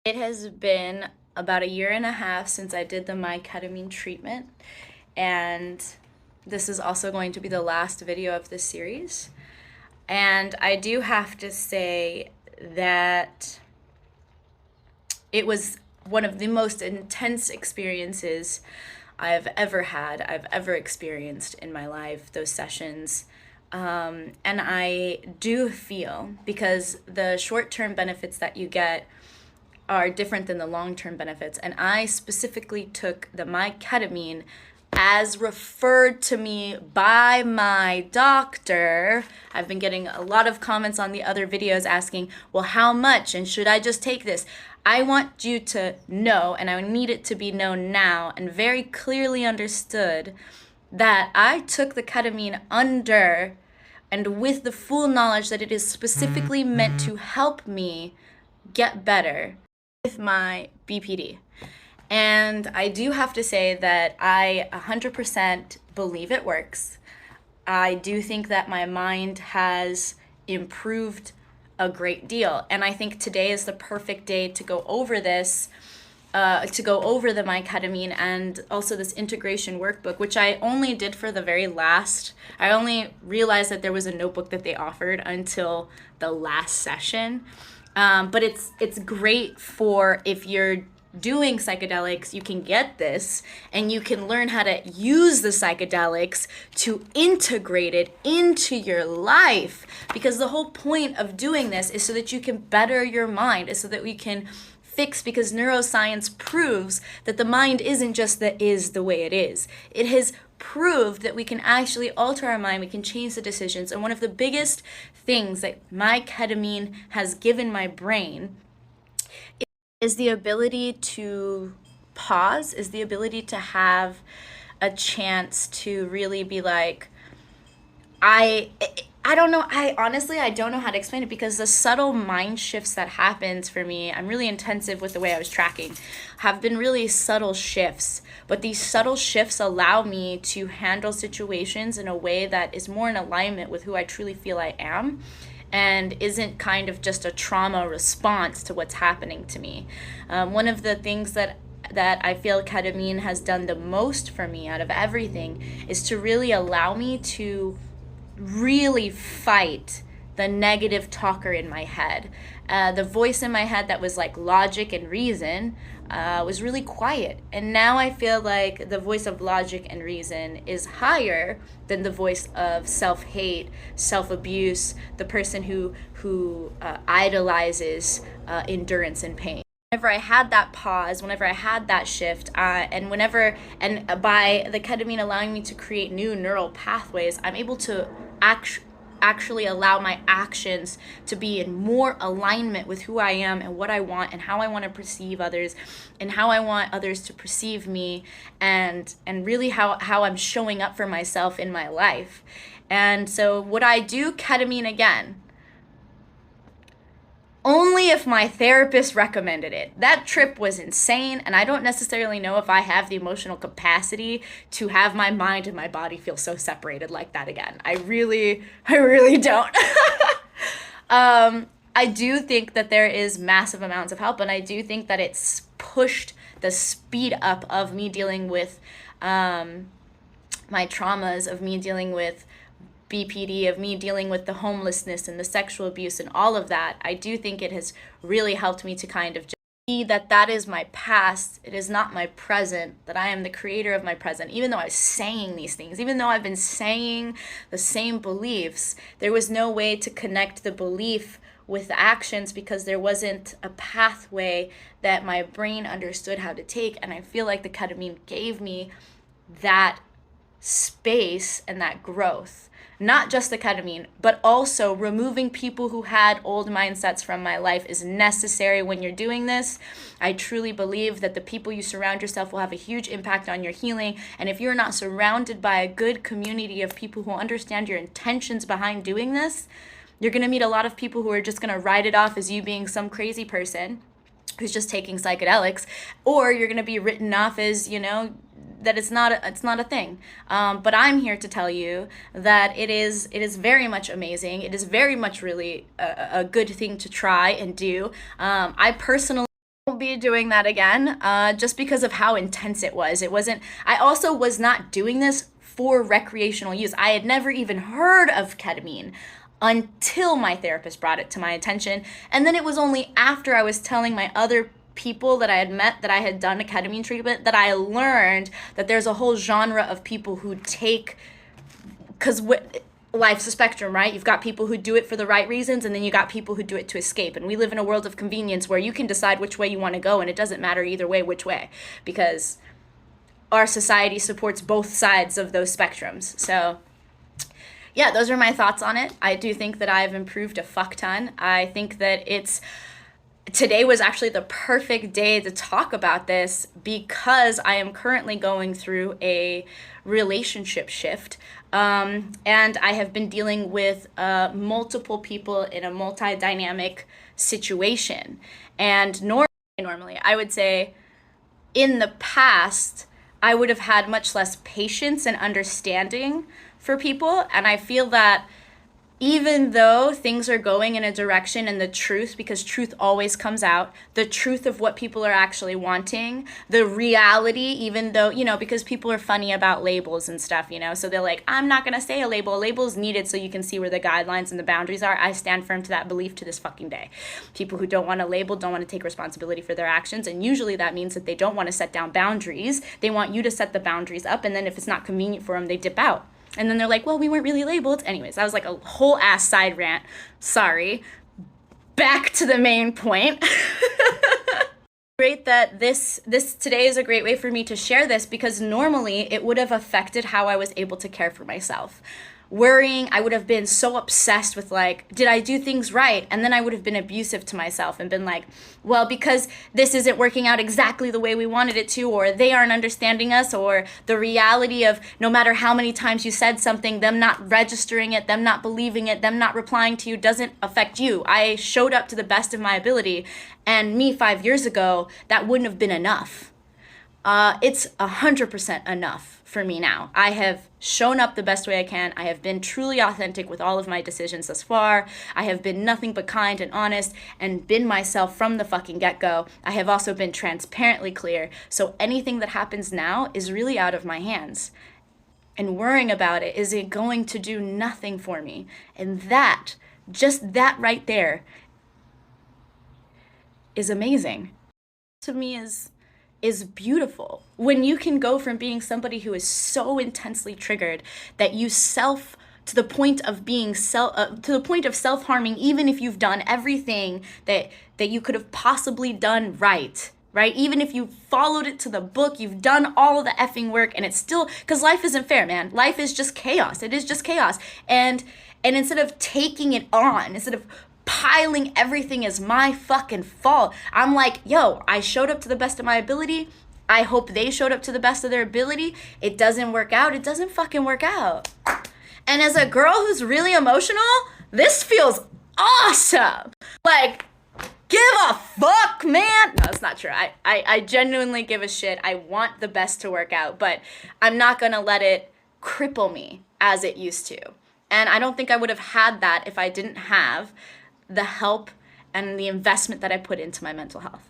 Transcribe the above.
It has been about a year and a half since I did my ketamine treatment, and this is also going to be the last video of this series. And I do have to say that it was one of the most intense experiences I've ever experienced in my life, those sessions. And I do feel, because the short-term benefits that you get are different than the long-term benefits. And I specifically took my ketamine as referred to me by my doctor. I've been getting a lot of comments on the other videos asking, well, how much and should I just take this? I want you to know, and I need it to be known now and very clearly understood, that I took the ketamine under and with the full knowledge that it is specifically meant to help me get better with my BPD. And I do have to say that I 100% believe it works. I do think that my mind has improved a great deal. And I think today is the perfect day to go over this, my ketamine and also this integration workbook, which I only did for the very last. I only realized that there was a notebook that they offered until the last session. But it's great for if you're doing psychedelics, you can get this and you can learn how to use the psychedelics to integrate it into your life. Because the whole point of doing this is so that you can better your mind, is so that we can fix, because neuroscience proves that the mind isn't just the way it is. It has proved that we can actually alter our mind, we can change the decisions. And one of the biggest things that my ketamine has given my brain is the ability to pause, is the ability to have a chance to really be like, I don't know. I don't know how to explain it, because the subtle mind shifts that happens for me, I'm really intensive with the way I was tracking, have been really subtle shifts. But these subtle shifts allow me to handle situations in a way that is more in alignment with who I truly feel I am, and isn't kind of just a trauma response to what's happening to me. One of the things that I feel ketamine has done the most for me out of everything is to really allow me to really fight the negative talker in my head. The voice in my head that was like logic and reason was really quiet. And now I feel like the voice of logic and reason is higher than the voice of self-hate, self-abuse, the person who idolizes endurance and pain. Whenever I had that pause, whenever I had that shift, and by the ketamine allowing me to create new neural pathways, I'm able to actually allow my actions to be in more alignment with who I am and what I want and how I want to perceive others and how I want others to perceive me, and really how I'm showing up for myself in my life. And so would I do ketamine again? Only if my therapist recommended it. That trip was insane, and I don't necessarily know if I have the emotional capacity to have my mind and my body feel so separated like that again. I really don't. I do think that there is massive amounts of help, and I do think that it's pushed the speed up of me dealing with my traumas, of me dealing with BPD, of me dealing with the homelessness and the sexual abuse and all of that. I do think it has really helped me to kind of just see that that is my past, it is not my present, that I am the creator of my present. Even though I was saying these things, even though I've been saying the same beliefs, there was no way to connect the belief with the actions, because there wasn't a pathway that my brain understood how to take. And I feel like the ketamine gave me that space and that growth. Not just the ketamine, but also removing people who had old mindsets from my life is necessary when you're doing this. I truly believe that the people you surround yourself will have a huge impact on your healing. And if you're not surrounded by a good community of people who understand your intentions behind doing this, you're going to meet a lot of people who are just going to write it off as you being some crazy person who's just taking psychedelics, or you're going to be written off as, that it's not a thing. But I'm here to tell you that it is very much amazing. It is very much really a good thing to try and do. I personally won't be be doing that again, just because of how intense it was. I also was not doing this for recreational use. I had never even heard of ketamine until my therapist brought it to my attention. And then it was only after I was telling my other people that I had met that I had done a ketamine treatment that I learned that there's a whole genre of people who take, because life's a spectrum, right? You've got people who do it for the right reasons, and then you got people who do it to escape. And we live in a world of convenience where you can decide which way you want to go, and it doesn't matter either way which way, because our society supports both sides of those spectrums. So yeah, those are my thoughts on it. I do think that I've improved a fuck ton. I think that today was actually the perfect day to talk about this because I am currently going through a relationship shift. And I have been dealing with multiple people in a multi-dynamic situation. And normally, I would say in the past, I would have had much less patience and understanding for people. And I feel that even though things are going in a direction and the truth, because truth always comes out, the truth of what people are actually wanting, the reality, even though, because people are funny about labels and stuff, so they're like, I'm not going to say a label. A label is needed so you can see where the guidelines and the boundaries are. I stand firm to that belief to this fucking day. People who don't want to label don't want to take responsibility for their actions. And usually that means that they don't want to set down boundaries. They want you to set the boundaries up. And then if it's not convenient for them, they dip out. And then they're like, well, we weren't really labeled. Anyways, that was like a whole ass side rant. Sorry. Back to the main point. Great that this today is a great way for me to share this, because normally it would have affected how I was able to care for myself. Worrying, I would have been so obsessed with like, did I do things right? And then I would have been abusive to myself and been like, well, because this isn't working out exactly the way we wanted it to, or they aren't understanding us, or the reality of no matter how many times you said something, them not registering it, them not believing it, them not replying to you doesn't affect you. I showed up to the best of my ability, and me 5 years ago, that wouldn't have been enough. It's 100% enough for me now. I have shown up the best way I can. I have been truly authentic with all of my decisions thus far. I have been nothing but kind and honest and been myself from the fucking get-go. I have also been transparently clear. So anything that happens now is really out of my hands. And worrying about it is it going to do nothing for me. And that, just that right there, is amazing. To me is beautiful. When you can go from being somebody who is so intensely triggered that you to the point of being to the point of self-harming, even if you've done everything that you could have possibly done right? Even if you followed it to the book, you've done all of the effing work, and it's still, because life isn't fair, man. Life is just chaos. It is just chaos. And instead of taking it on, instead of piling everything as my fucking fault, I'm like, yo, I showed up to the best of my ability. I hope they showed up to the best of their ability. It doesn't work out. It doesn't fucking work out. And as a girl who's really emotional, this feels awesome. Like, give a fuck, man. No, it's not true. I genuinely give a shit. I want the best to work out, but I'm not gonna let it cripple me as it used to. And I don't think I would have had that if I didn't have the help and the investment that I put into my mental health.